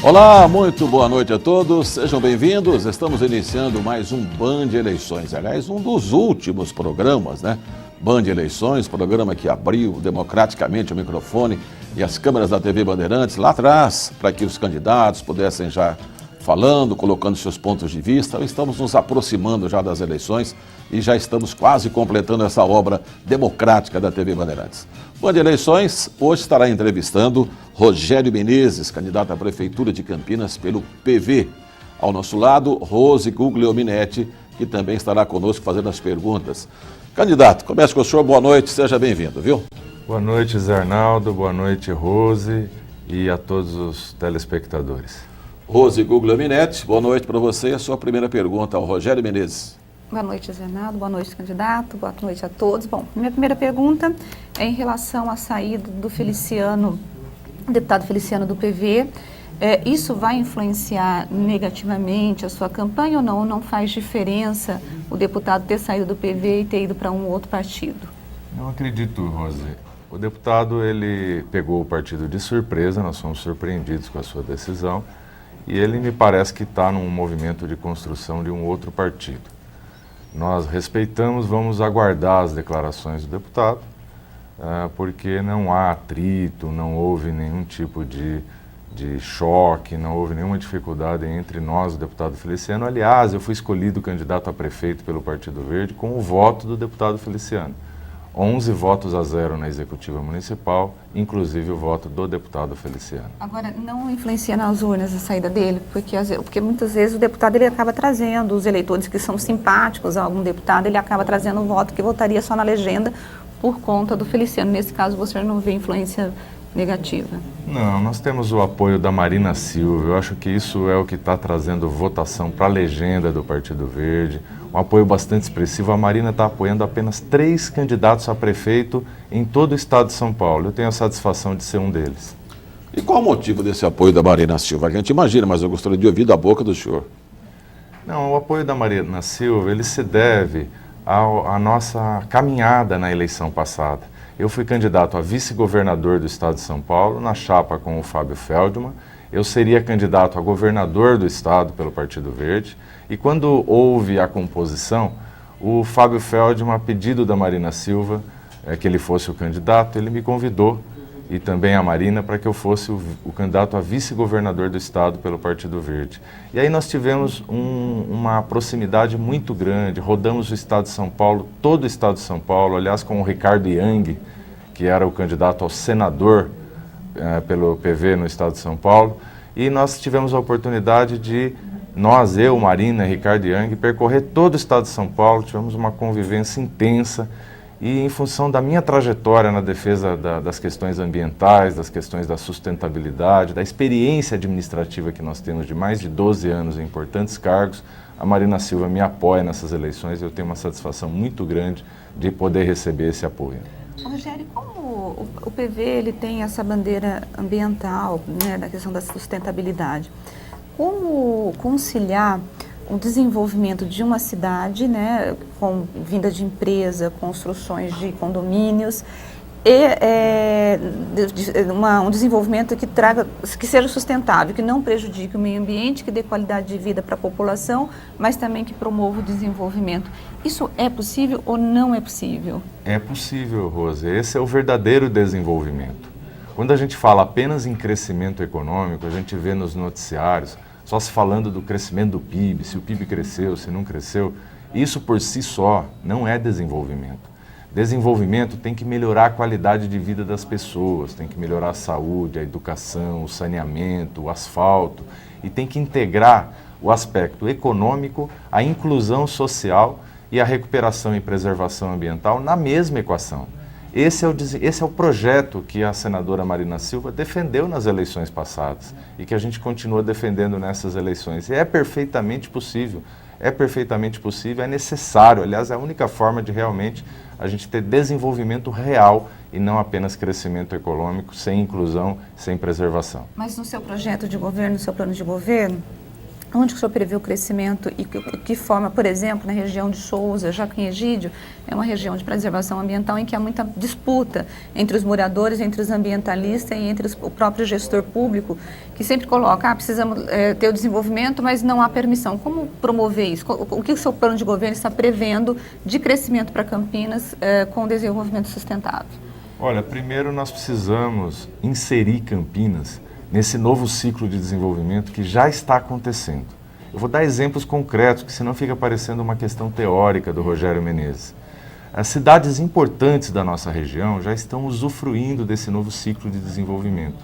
Olá, muito boa noite a todos, sejam bem-vindos. Estamos iniciando mais um Band Eleições, aliás, um dos últimos programas, né? Band Eleições, programa que abriu democraticamente o microfone e as câmeras da TV Bandeirantes lá atrás, para que os candidatos pudessem já falando, colocando seus pontos de vista. Estamos nos aproximando já das eleições e já estamos quase completando essa obra democrática da TV Bandeirantes. Band Eleições hoje estará entrevistando Rogério Menezes, candidato à Prefeitura de Campinas pelo PV. Ao nosso lado, Rose Guglielminetti, que também estará conosco fazendo as perguntas. Candidato, comece com o senhor, boa noite, seja bem-vindo, viu? Boa noite, Zé Arnaldo, boa noite, Rose, e a todos os telespectadores. Rose Guglielminetti, boa noite para você. A sua primeira pergunta ao Rogério Menezes. Boa noite, Zé Arnaldo, boa noite, candidato, boa noite a todos. Bom, minha primeira pergunta é em relação à saída do Feliciano, deputado Feliciano do PV. Isso vai influenciar negativamente a sua campanha ou não? Ou não faz diferença o deputado ter saído do PV e ter ido para um outro partido? Não acredito, Rose. O deputado, ele pegou o partido de surpresa, nós fomos surpreendidos com a sua decisão, e ele me parece que está num movimento de construção de um outro partido. Nós respeitamos, vamos aguardar as declarações do deputado, porque não há atrito, não houve nenhum tipo de choque, não houve nenhuma dificuldade entre nós, o deputado Feliciano. Aliás, eu fui escolhido candidato a prefeito pelo Partido Verde com o voto do deputado Feliciano. 11 votos a 0 na executiva municipal, inclusive o voto do deputado Feliciano. Agora, não influencia nas urnas a saída dele? Porque muitas vezes o deputado ele acaba trazendo os eleitores que são simpáticos a algum deputado, ele acaba trazendo um voto que votaria só na legenda por conta do Feliciano. Nesse caso, você não vê influência negativa? Não, nós temos o apoio da Marina Silva. Eu acho que isso é o que está trazendo votação para a legenda do Partido Verde. Um apoio bastante expressivo. A Marina está apoiando apenas 3 candidatos a prefeito em todo o estado de São Paulo. Eu tenho a satisfação de ser um deles. E qual o motivo desse apoio da Marina Silva? A gente imagina, mas eu gostaria de ouvir da boca do senhor. Não, o apoio da Marina Silva, ele se deve à nossa caminhada na eleição passada. Eu fui candidato a vice-governador do estado de São Paulo, na chapa com o Fábio Feldman. Eu seria candidato a governador do estado pelo Partido Verde. E quando houve a composição, o Fábio Feldman, a pedido da Marina Silva, que ele fosse o candidato, ele me convidou, e também a Marina, para que eu fosse o candidato a vice-governador do estado pelo Partido Verde. E aí nós tivemos uma proximidade muito grande, rodamos o estado de São Paulo, todo o estado de São Paulo, aliás com o Ricardo Yang, que era o candidato ao senador pelo PV no estado de São Paulo, e nós tivemos a oportunidade de, eu, Marina, Ricardo Yang, percorrer todo o estado de São Paulo, tivemos uma convivência intensa, e em função da minha trajetória na defesa das questões ambientais, das questões da sustentabilidade, da experiência administrativa que nós temos de mais de 12 anos em importantes cargos, a Marina Silva me apoia nessas eleições e eu tenho uma satisfação muito grande de poder receber esse apoio. Rogério, como o PV ele tem essa bandeira ambiental, né, da questão da sustentabilidade, como conciliar o desenvolvimento de uma cidade, né, com vinda de empresa, construções de condomínios, e um desenvolvimento que seja sustentável, que não prejudique o meio ambiente, que dê qualidade de vida para a população, mas também que promova o desenvolvimento. Isso é possível ou não é possível? É possível, Rose. Esse é o verdadeiro desenvolvimento. Quando a gente fala apenas em crescimento econômico, a gente vê nos noticiários só se falando do crescimento do PIB, se o PIB cresceu, se não cresceu. Isso por si só não é desenvolvimento. Desenvolvimento tem que melhorar a qualidade de vida das pessoas, tem que melhorar a saúde, a educação, o saneamento, o asfalto, e tem que integrar o aspecto econômico, a inclusão social e a recuperação e preservação ambiental na mesma equação. Esse é o projeto que a senadora Marina Silva defendeu nas eleições passadas e que a gente continua defendendo nessas eleições. E é perfeitamente possível, é necessário, aliás, é a única forma de realmente a gente ter desenvolvimento real e não apenas crescimento econômico, sem inclusão, sem preservação. Mas no seu projeto de governo, no seu plano de governo, Onde que o senhor prevê o crescimento e que forma, por exemplo, na região de Souza, Joaquim Egídio, é uma região de preservação ambiental em que há muita disputa entre os moradores, entre os ambientalistas e entre o próprio gestor público, que sempre coloca, precisamos ter o desenvolvimento, mas não há permissão. Como promover isso? O que o seu plano de governo está prevendo de crescimento para Campinas com desenvolvimento sustentável? Olha, primeiro nós precisamos inserir Campinas nesse novo ciclo de desenvolvimento que já está acontecendo. Eu vou dar exemplos concretos, que senão fica parecendo uma questão teórica do Rogério Menezes. As cidades importantes da nossa região já estão usufruindo desse novo ciclo de desenvolvimento.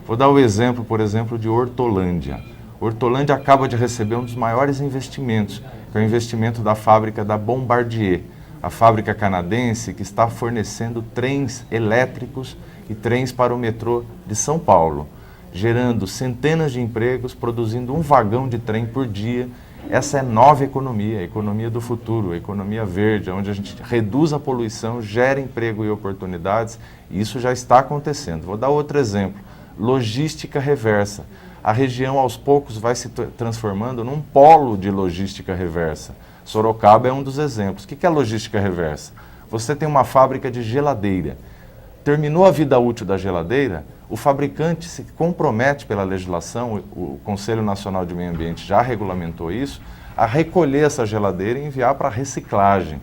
Vou dar o exemplo, por exemplo, de Hortolândia. Hortolândia acaba de receber um dos maiores investimentos, que é o investimento da fábrica da Bombardier, a fábrica canadense que está fornecendo trens elétricos e trens para o metrô de São Paulo, gerando centenas de empregos, produzindo um vagão de trem por dia. Essa é nova economia, a economia do futuro, a economia verde, onde a gente reduz a poluição, gera emprego e oportunidades, e isso já está acontecendo. Vou dar outro exemplo, logística reversa. A região, aos poucos, vai se transformando num polo de logística reversa. Sorocaba é um dos exemplos. O que é logística reversa? Você tem uma fábrica de geladeira. Terminou a vida útil da geladeira, o fabricante se compromete pela legislação, o Conselho Nacional de Meio Ambiente já regulamentou isso, a recolher essa geladeira e enviar para reciclagem.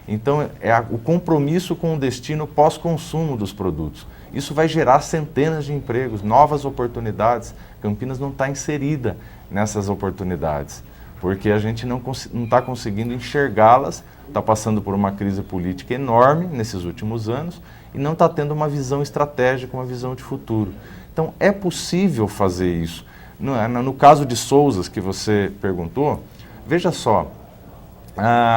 Então, o compromisso com o destino pós-consumo dos produtos. Isso vai gerar centenas de empregos, novas oportunidades. Campinas não está inserida nessas oportunidades, porque a gente não está conseguindo enxergá-las, está passando por uma crise política enorme nesses últimos anos, e não está tendo uma visão estratégica, uma visão de futuro. Então, é possível fazer isso. No caso de Souzas, que você perguntou, veja só,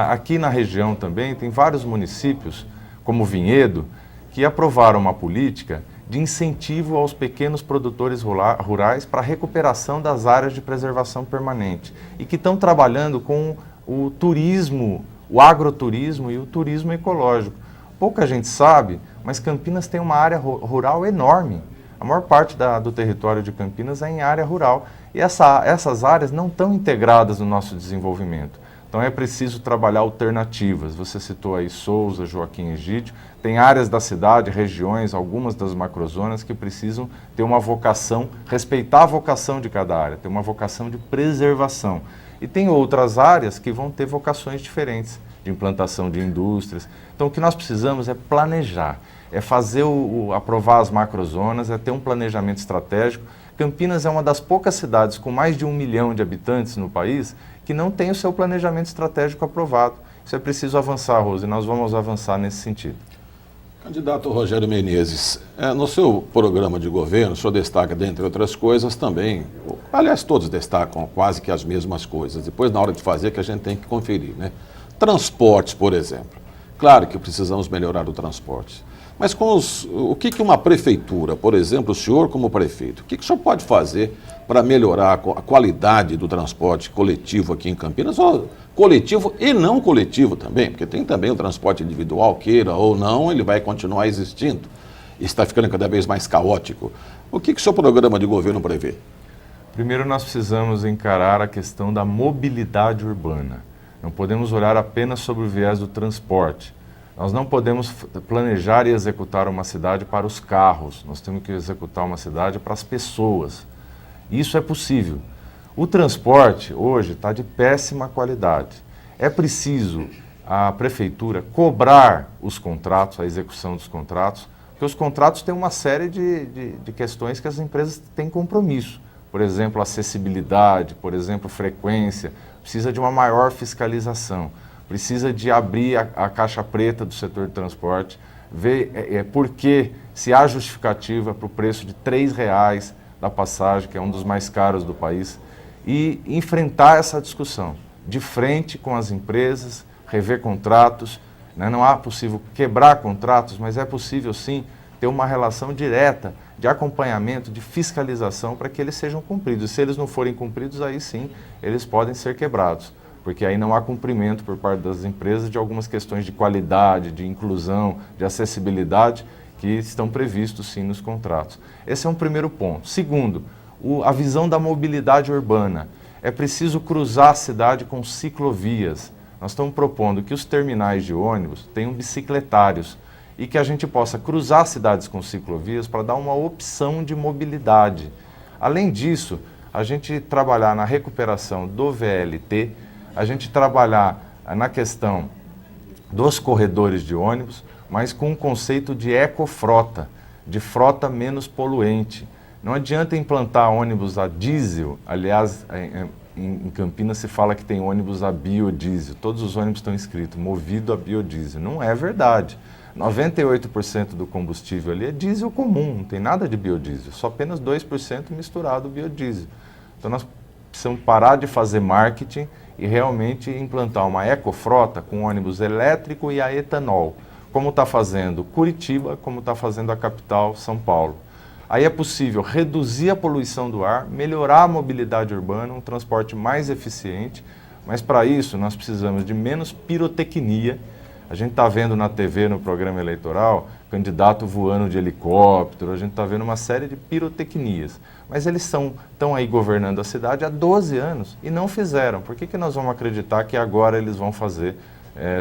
aqui na região também tem vários municípios, como Vinhedo, que aprovaram uma política de incentivo aos pequenos produtores rurais para a recuperação das áreas de preservação permanente e que estão trabalhando com o turismo, o agroturismo e o turismo ecológico. Pouca gente sabe, mas Campinas tem uma área rural enorme. A maior parte do território de Campinas é em área rural. E essas áreas não estão integradas no nosso desenvolvimento. Então é preciso trabalhar alternativas. Você citou aí Souza, Joaquim Egídio. Tem áreas da cidade, regiões, algumas das macrozonas que precisam ter uma vocação, respeitar a vocação de cada área, ter uma vocação de preservação. E tem outras áreas que vão ter vocações diferentes, de implantação de indústrias. Então o que nós precisamos é planejar, é fazer aprovar as macrozonas, é ter um planejamento estratégico. Campinas é uma das poucas cidades com mais de 1 milhão de habitantes no país que não tem o seu planejamento estratégico aprovado. Isso é preciso avançar, Rose, e nós vamos avançar nesse sentido. Candidato Rogério Menezes, no seu programa de governo, o senhor destaca, dentre outras coisas, também, aliás, todos destacam quase que as mesmas coisas, depois na hora de fazer que a gente tem que conferir, né? Transportes, por exemplo. Claro que precisamos melhorar o transporte. Mas o que uma prefeitura, por exemplo, o senhor como prefeito, o que o senhor pode fazer para melhorar a qualidade do transporte coletivo aqui em Campinas? Ou coletivo e não coletivo também, porque tem também o transporte individual, queira ou não, ele vai continuar existindo. Está ficando cada vez mais caótico. O que o seu programa de governo prevê? Primeiro, nós precisamos encarar a questão da mobilidade urbana. Não podemos olhar apenas sobre o viés do transporte. Nós não podemos planejar e executar uma cidade para os carros. Nós temos que executar uma cidade para as pessoas. Isso é possível. O transporte hoje está de péssima qualidade. É preciso a prefeitura cobrar os contratos, a execução dos contratos, porque os contratos têm uma série de questões que as empresas têm compromisso. Por exemplo, acessibilidade, por exemplo, frequência. Precisa de uma maior fiscalização. Precisa de abrir a caixa preta do setor de transporte, ver por que se há justificativa para o preço de R$3 da passagem, que é um dos mais caros do país, e enfrentar essa discussão de frente com as empresas, rever contratos, né? Não há possível quebrar contratos, mas é possível sim ter uma relação direta de acompanhamento, de fiscalização para que eles sejam cumpridos. Se eles não forem cumpridos, aí sim eles podem ser quebrados, porque aí não há cumprimento por parte das empresas de algumas questões de qualidade, de inclusão, de acessibilidade que estão previstos sim nos contratos. Esse é um primeiro ponto. Segundo, a visão da mobilidade urbana. é preciso cruzar a cidade com ciclovias. Nós estamos propondo que os terminais de ônibus tenham bicicletários e que a gente possa cruzar cidades com ciclovias para dar uma opção de mobilidade. Além disso, a gente trabalhar na recuperação do VLT, a gente trabalhar na questão dos corredores de ônibus, mas com um conceito de ecofrota, de frota menos poluente. Não adianta implantar ônibus a diesel, aliás, em Campinas se fala que tem ônibus a biodiesel, todos os ônibus estão escritos, movido a biodiesel. Não é verdade. 98% do combustível ali é diesel comum, não tem nada de biodiesel, só apenas 2% misturado biodiesel. Então nós precisamos parar de fazer marketing e realmente implantar uma ecofrota com ônibus elétrico e a etanol, como está fazendo Curitiba, como está fazendo a capital, São Paulo. Aí é possível reduzir a poluição do ar, melhorar a mobilidade urbana, um transporte mais eficiente, mas para isso nós precisamos de menos pirotecnia. A gente está vendo na TV, no programa eleitoral, candidato voando de helicóptero, a gente está vendo uma série de pirotecnias. Mas eles estão aí governando a cidade há 12 anos e não fizeram. Por que nós vamos acreditar que agora eles vão fazer,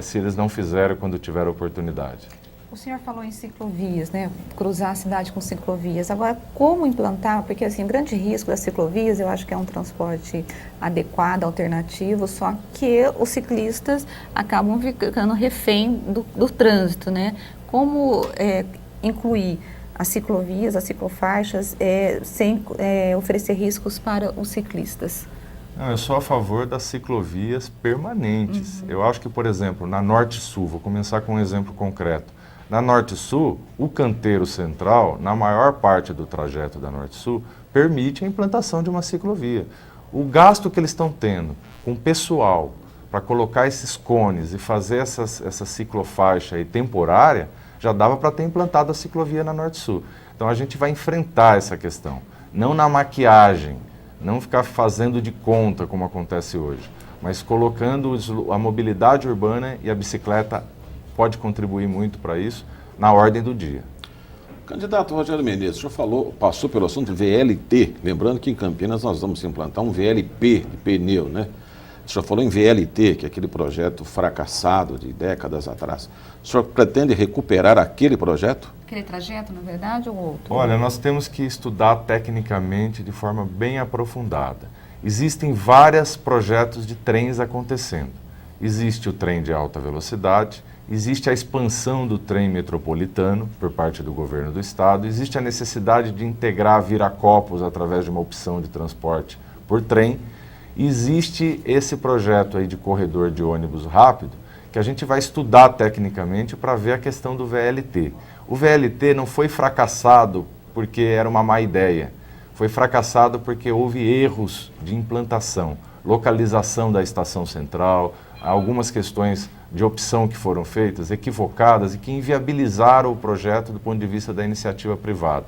se eles não fizeram quando tiveram oportunidade? O senhor falou em ciclovias, né? Cruzar a cidade com ciclovias. Agora, como implantar? Porque, assim, o grande risco das ciclovias, eu acho que é um transporte adequado, alternativo, só que os ciclistas acabam ficando refém do trânsito, né? Como incluir as ciclovias, as ciclofaixas, sem oferecer riscos para os ciclistas? Não, eu sou a favor das ciclovias permanentes. Eu acho que, por exemplo, na Norte-Sul, vou começar com um exemplo concreto. Na Norte-Sul, o canteiro central, na maior parte do trajeto da Norte-Sul, permite a implantação de uma ciclovia. O gasto que eles estão tendo com pessoal para colocar esses cones e fazer essa ciclofaixa aí temporária, já dava para ter implantado a ciclovia na Norte-Sul. Então a gente vai enfrentar essa questão, não na maquiagem, não ficar fazendo de conta como acontece hoje, mas colocando a mobilidade urbana e a bicicleta pode contribuir muito para isso, na ordem do dia. Candidato Rogério Menezes, o senhor passou pelo assunto VLT, lembrando que em Campinas nós vamos implantar um VLP de pneu, né? O senhor falou em VLT, que é aquele projeto fracassado de décadas atrás. O senhor pretende recuperar aquele projeto? Aquele trajeto, na verdade, ou outro? Olha, nós temos que estudar tecnicamente de forma bem aprofundada. Existem vários projetos de trens acontecendo. Existe o trem de alta velocidade, existe a expansão do trem metropolitano por parte do governo do estado, existe a necessidade de integrar Viracopos através de uma opção de transporte por trem, existe esse projeto aí de corredor de ônibus rápido, que a gente vai estudar tecnicamente para ver a questão do VLT. O VLT não foi fracassado porque era uma má ideia, foi fracassado porque houve erros de implantação, localização da estação central, algumas questões de opção que foram feitas, equivocadas e que inviabilizaram o projeto do ponto de vista da iniciativa privada.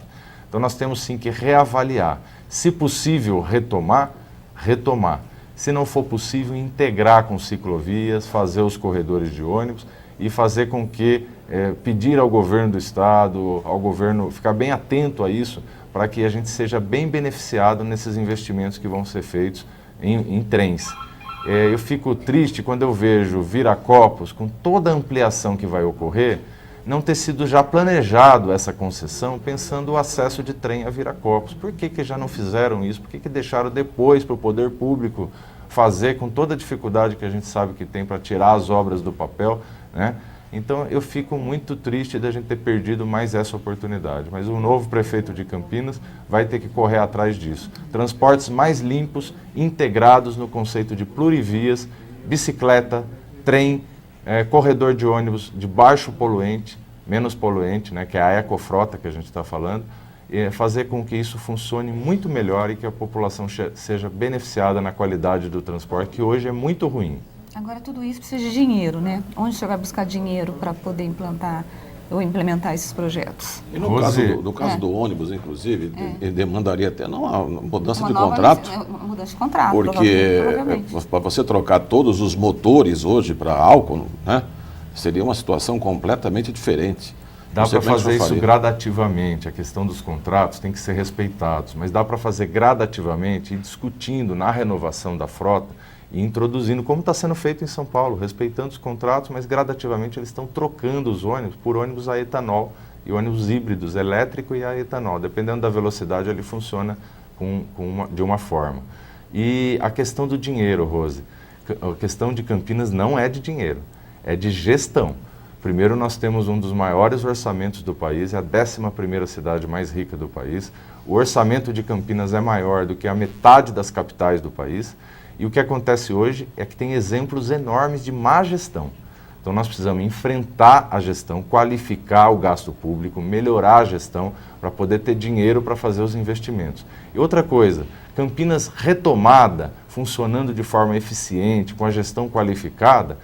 Então nós temos sim que reavaliar. Se possível retomar. Se não for possível, integrar com ciclovias, fazer os corredores de ônibus e fazer com que, pedir ao governo do estado, ao governo, ficar bem atento a isso, para que a gente seja bem beneficiado nesses investimentos que vão ser feitos em trens. Eu fico triste quando eu vejo Viracopos, com toda a ampliação que vai ocorrer, não ter sido já planejado essa concessão, pensando o acesso de trem a Viracopos. Por que já não fizeram isso? Por que deixaram depois para o poder público fazer com toda a dificuldade que a gente sabe que tem para tirar as obras do papel, né? Então eu fico muito triste de a gente ter perdido mais essa oportunidade. Mas o novo prefeito de Campinas vai ter que correr atrás disso. Transportes mais limpos, integrados no conceito de plurivias, bicicleta, trem, corredor de ônibus de baixo poluente, menos poluente, né, que é a ecofrota que a gente está falando, e fazer com que isso funcione muito melhor e que a população seja beneficiada na qualidade do transporte, que hoje é muito ruim. Agora, tudo isso precisa de dinheiro, né? Onde o senhor vai buscar dinheiro para poder implantar ou implementar esses projetos? E no caso do ônibus, inclusive, ele demandaria até uma mudança de contrato. Uma mudança de contrato, porque para você trocar todos os motores hoje para álcool, né, seria uma situação completamente diferente. Dá para fazer isso gradativamente, a questão dos contratos tem que ser respeitados, mas dá para fazer gradativamente e discutindo na renovação da frota e introduzindo, como está sendo feito em São Paulo, respeitando os contratos, mas gradativamente eles estão trocando os ônibus por ônibus a etanol e ônibus híbridos, elétrico e a etanol. Dependendo da velocidade, ele funciona de uma forma. E a questão do dinheiro, Rose, a questão de Campinas não é de dinheiro, é de gestão. Primeiro, nós temos um dos maiores orçamentos do país, é a 11ª cidade mais rica do país. O orçamento de Campinas é maior do que a metade das capitais do país. E o que acontece hoje é que tem exemplos enormes de má gestão. Então, nós precisamos enfrentar a gestão, qualificar o gasto público, melhorar a gestão para poder ter dinheiro para fazer os investimentos. E outra coisa, Campinas retomada, funcionando de forma eficiente, com a gestão qualificada,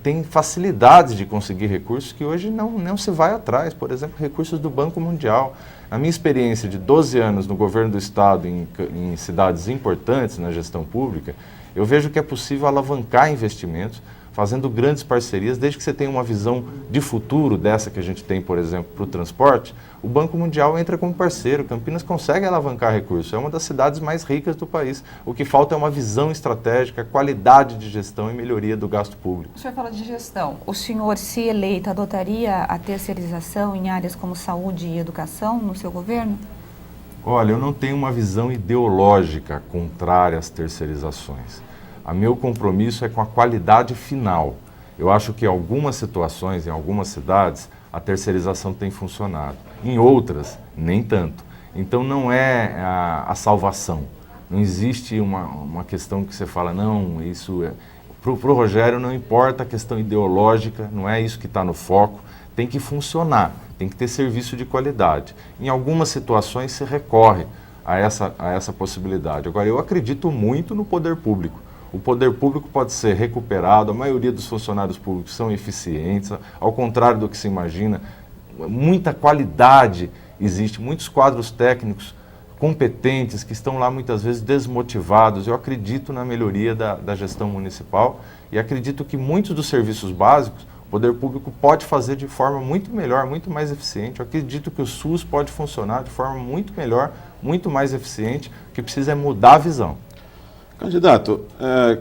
tem facilidades de conseguir recursos que hoje não se vai atrás. Por exemplo, recursos do Banco Mundial. A minha experiência de 12 anos no governo do estado em cidades importantes na gestão pública, eu vejo que é possível alavancar investimentos, fazendo grandes parcerias, desde que você tenha uma visão de futuro dessa que a gente tem, por exemplo, para o transporte, o Banco Mundial entra como parceiro. Campinas consegue alavancar recursos, é uma das cidades mais ricas do país. O que falta é uma visão estratégica, qualidade de gestão e melhoria do gasto público. O senhor fala de gestão. O senhor, se eleito, adotaria a terceirização em áreas como saúde e educação no seu governo? Olha, eu não tenho uma visão ideológica contrária às terceirizações. O meu compromisso é com a qualidade final. Eu acho que em algumas situações, em algumas cidades, a terceirização tem funcionado. Em outras, nem tanto. Então não é a salvação. Não existe uma questão que você fala, não, isso é... Para o Rogério não importa a questão ideológica, não é isso que está no foco. Tem que funcionar, tem que ter serviço de qualidade. Em algumas situações se recorre a essa possibilidade. Agora, eu acredito muito no poder público. O poder público pode ser recuperado, a maioria dos funcionários públicos são eficientes, ao contrário do que se imagina, muita qualidade existe, muitos quadros técnicos competentes que estão lá muitas vezes desmotivados. Eu acredito na melhoria da gestão municipal e acredito que muitos dos serviços básicos o poder público pode fazer de forma muito melhor, muito mais eficiente. Eu acredito que o SUS pode funcionar de forma muito melhor, muito mais eficiente. O que precisa é mudar a visão. Candidato,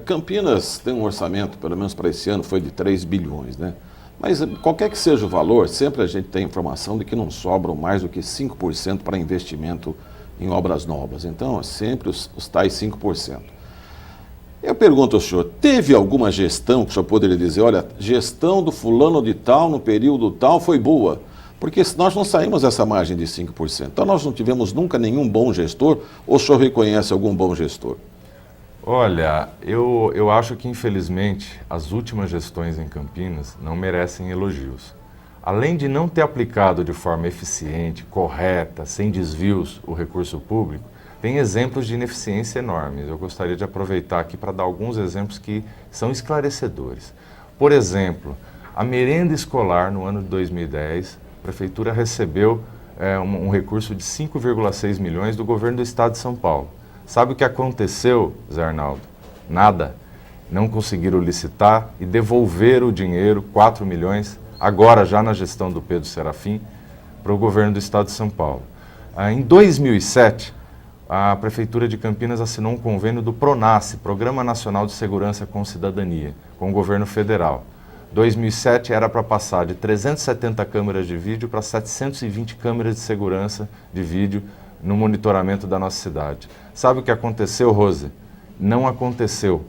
Campinas tem um orçamento, pelo menos para esse ano, foi de 3 bilhões, né? Mas qualquer que seja o valor, sempre a gente tem informação de que não sobram mais do que 5% para investimento em obras novas. Então, é sempre os tais 5%. Eu pergunto ao senhor, teve alguma gestão que o senhor poderia dizer, olha, gestão do fulano de tal, no período tal, foi boa? Porque nós não saímos dessa margem de 5%. Então, nós não tivemos nunca nenhum bom gestor, ou o senhor reconhece algum bom gestor? Olha, eu acho que, infelizmente, as últimas gestões em Campinas não merecem elogios. Além de não ter aplicado de forma eficiente, correta, sem desvios, o recurso público, tem exemplos de ineficiência enormes. Eu gostaria de aproveitar aqui para dar alguns exemplos que são esclarecedores. Por exemplo, a merenda escolar no ano de 2010, a Prefeitura recebeu um recurso de 5,6 milhões do governo do Estado de São Paulo. Sabe o que aconteceu, Zé Arnaldo? Nada. Não conseguiram licitar e devolver o dinheiro, 4 milhões, agora já na gestão do Pedro Serafim, para o governo do Estado de São Paulo. Em 2007, a Prefeitura de Campinas assinou um convênio do PRONASSE, Programa Nacional de Segurança com Cidadania, com o governo federal. 2007 era para passar de 370 câmeras de vídeo para 720 câmeras de segurança de vídeo no monitoramento da nossa cidade. Sabe o que aconteceu, Rose? Não aconteceu.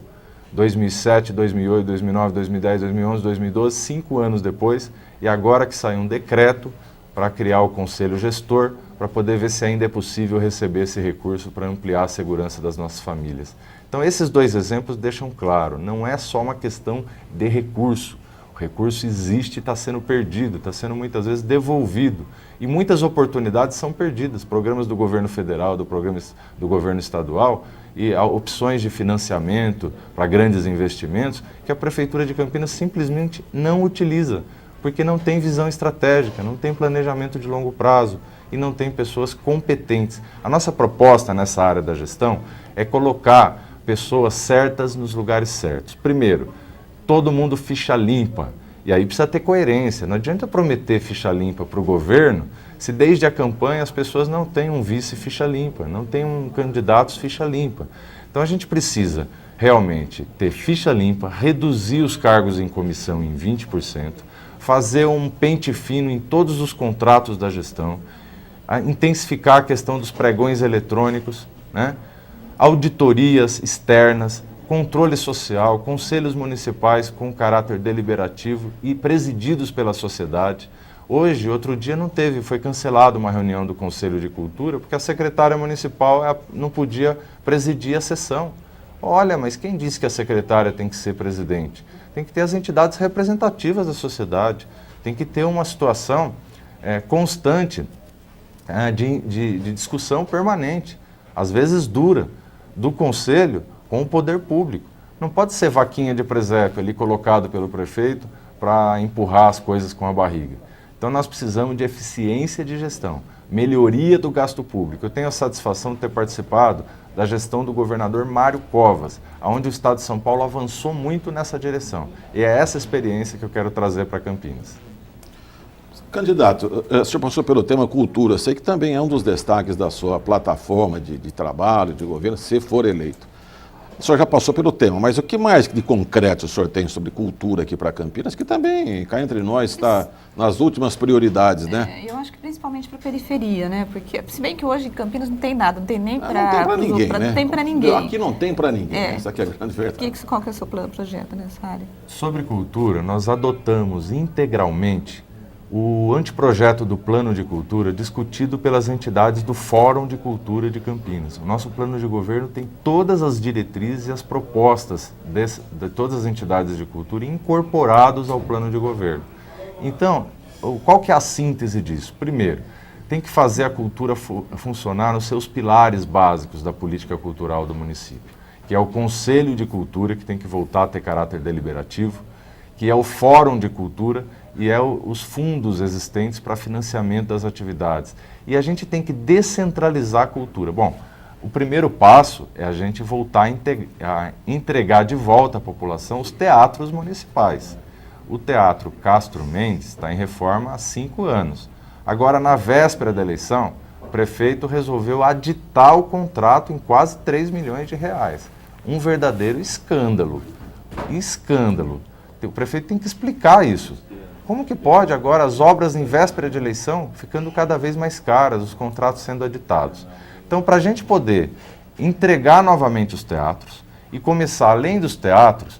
2007, 2008, 2009, 2010, 2011, 2012, 5 anos depois, e agora que saiu um decreto para criar o Conselho Gestor, para poder ver se ainda é possível receber esse recurso para ampliar a segurança das nossas famílias. Então, esses dois exemplos deixam claro, não é só uma questão de recurso. O recurso existe e está sendo perdido, está sendo muitas vezes devolvido. E muitas oportunidades são perdidas, programas do governo federal, programas do governo estadual, e opções de financiamento para grandes investimentos que a Prefeitura de Campinas simplesmente não utiliza, porque não tem visão estratégica, não tem planejamento de longo prazo e não tem pessoas competentes. A nossa proposta nessa área da gestão é colocar pessoas certas nos lugares certos. Primeiro, todo mundo ficha limpa. E aí precisa ter coerência. Não adianta prometer ficha limpa para o governo se desde a campanha as pessoas não têm um vice ficha limpa, não têm um candidato ficha limpa. Então a gente precisa realmente ter ficha limpa, reduzir os cargos em comissão em 20%, fazer um pente fino em todos os contratos da gestão, intensificar a questão dos pregões eletrônicos, né? Auditorias externas, controle social, conselhos municipais com caráter deliberativo e presididos pela sociedade. Hoje, outro dia não teve, foi cancelada uma reunião do Conselho de Cultura porque a secretária municipal não podia presidir a sessão. Olha, mas quem disse que a secretária tem que ser presidente? Tem que ter as entidades representativas da sociedade, tem que ter uma situação constante de discussão permanente, às vezes dura, do Conselho com o poder público. Não pode ser vaquinha de presépio ali colocado pelo prefeito para empurrar as coisas com a barriga. Então nós precisamos de eficiência de gestão, melhoria do gasto público. Eu tenho a satisfação de ter participado da gestão do governador Mário Covas, onde o Estado de São Paulo avançou muito nessa direção. E é essa experiência que eu quero trazer para Campinas. Candidato, o senhor passou pelo tema cultura, sei que também é um dos destaques da sua plataforma de trabalho, de governo, se for eleito. O senhor já passou pelo tema, mas o que mais de concreto o senhor tem sobre cultura aqui para Campinas, que também, cá entre nós, está nas últimas prioridades, né? Eu acho que principalmente para a periferia, né? Porque, se bem que hoje em Campinas não tem nada, não tem nem para... Não tem para ninguém, né? Não tem para ninguém. Aqui não tem para ninguém, essa aqui é a grande verdade. Qual que é o seu projeto nessa área? Sobre cultura, nós adotamos integralmente o anteprojeto do Plano de Cultura discutido pelas entidades do Fórum de Cultura de Campinas. O nosso plano de governo tem todas as diretrizes e as propostas de todas as entidades de cultura incorporados ao plano de governo. Então, qual que é a síntese disso? Primeiro, tem que fazer a cultura funcionar nos seus pilares básicos da política cultural do município, que é o Conselho de Cultura, que tem que voltar a ter caráter deliberativo, que é o Fórum de Cultura e os fundos existentes para financiamento das atividades. E a gente tem que descentralizar a cultura. Bom, o primeiro passo é a gente voltar a entregar de volta à população os teatros municipais. O Teatro Castro Mendes está em reforma há 5 anos. Agora, na véspera da eleição, o prefeito resolveu aditar o contrato em quase 3 milhões de reais. Um verdadeiro escândalo. Escândalo. O prefeito tem que explicar isso. Como que pode agora as obras em véspera de eleição ficando cada vez mais caras, os contratos sendo aditados? Então, para a gente poder entregar novamente os teatros e começar, além dos teatros,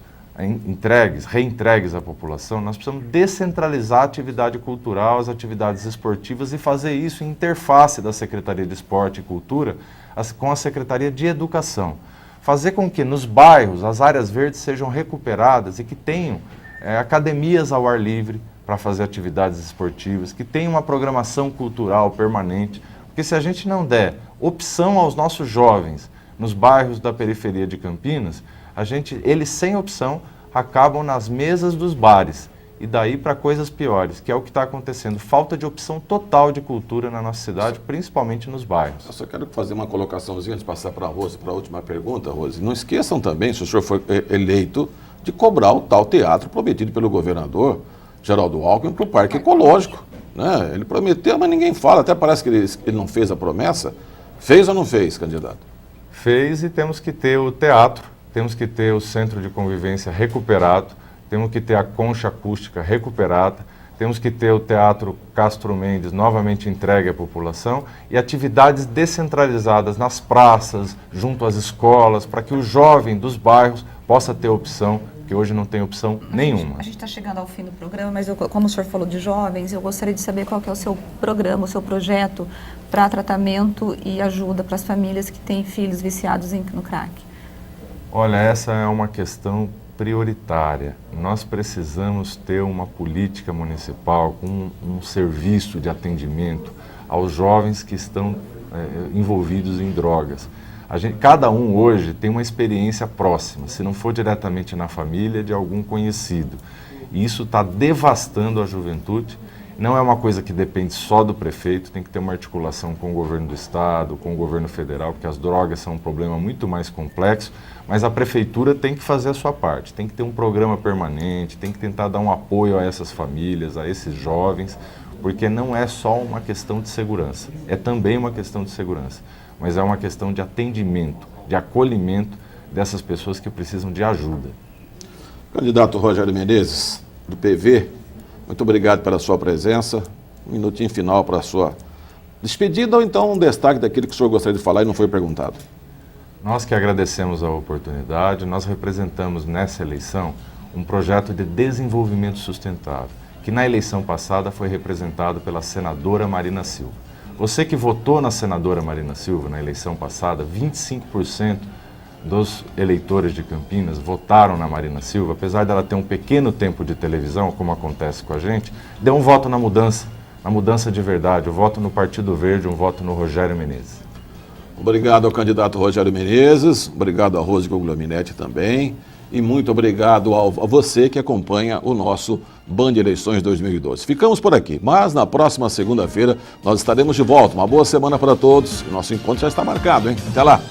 reentregues à população, nós precisamos descentralizar a atividade cultural, as atividades esportivas e fazer isso em interface da Secretaria de Esporte e Cultura com a Secretaria de Educação. Fazer com que nos bairros as áreas verdes sejam recuperadas e que tenham academias ao ar livre para fazer atividades esportivas, que tenham uma programação cultural permanente, porque se a gente não der opção aos nossos jovens nos bairros da periferia de Campinas, eles sem opção acabam nas mesas dos bares e daí para coisas piores, que é o que está acontecendo, falta de opção total de cultura na nossa cidade, principalmente nos bairros. Eu só quero fazer uma colocaçãozinha antes de passar para a Rose, para a última pergunta, Rose. Não esqueçam também, se o senhor for eleito, de cobrar o tal teatro prometido pelo governador Geraldo Alckmin para o Parque Ecológico. Né? Ele prometeu, mas ninguém fala, até parece que ele não fez a promessa. Fez ou não fez, candidato? Fez, e temos que ter o teatro, temos que ter o centro de convivência recuperado, temos que ter a concha acústica recuperada, temos que ter o Teatro Castro Mendes novamente entregue à população e atividades descentralizadas nas praças, junto às escolas, para que o jovem dos bairros possa ter opção, que hoje não tem opção nenhuma. A gente está chegando ao fim do programa, mas como o senhor falou de jovens, eu gostaria de saber qual que é o seu programa, o seu projeto para tratamento e ajuda para as famílias que têm filhos viciados no crack. Olha, essa é uma questão prioritária. Nós precisamos ter uma política municipal com um serviço de atendimento aos jovens que estão envolvidos em drogas. Cada um hoje tem uma experiência próxima, se não for diretamente na família, de algum conhecido. E isso está devastando a juventude. Não é uma coisa que depende só do prefeito, tem que ter uma articulação com o governo do estado, com o governo federal, porque as drogas são um problema muito mais complexo, mas a prefeitura tem que fazer a sua parte, tem que ter um programa permanente, tem que tentar dar um apoio a essas famílias, a esses jovens, porque não é só uma questão de segurança, é também uma questão de segurança, mas é uma questão de atendimento, de acolhimento dessas pessoas que precisam de ajuda. Candidato Rogério Menezes, do PV, muito obrigado pela sua presença. Um minutinho final para a sua despedida ou então um destaque daquilo que o senhor gostaria de falar e não foi perguntado. Nós que agradecemos a oportunidade, nós representamos nessa eleição um projeto de desenvolvimento sustentável, que na eleição passada foi representado pela senadora Marina Silva. Você que votou na senadora Marina Silva na eleição passada, 25% dos eleitores de Campinas votaram na Marina Silva, apesar dela ter um pequeno tempo de televisão, como acontece com a gente, deu um voto na mudança de verdade, um voto no Partido Verde, um voto no Rogério Menezes. Obrigado ao candidato Rogério Menezes, obrigado a Rose Guglielminetti também, e muito obrigado a você que acompanha o nosso Band Eleições 2012. Ficamos por aqui, mas na próxima segunda-feira nós estaremos de volta. Uma boa semana para todos, e nosso encontro já está marcado, hein? Até lá!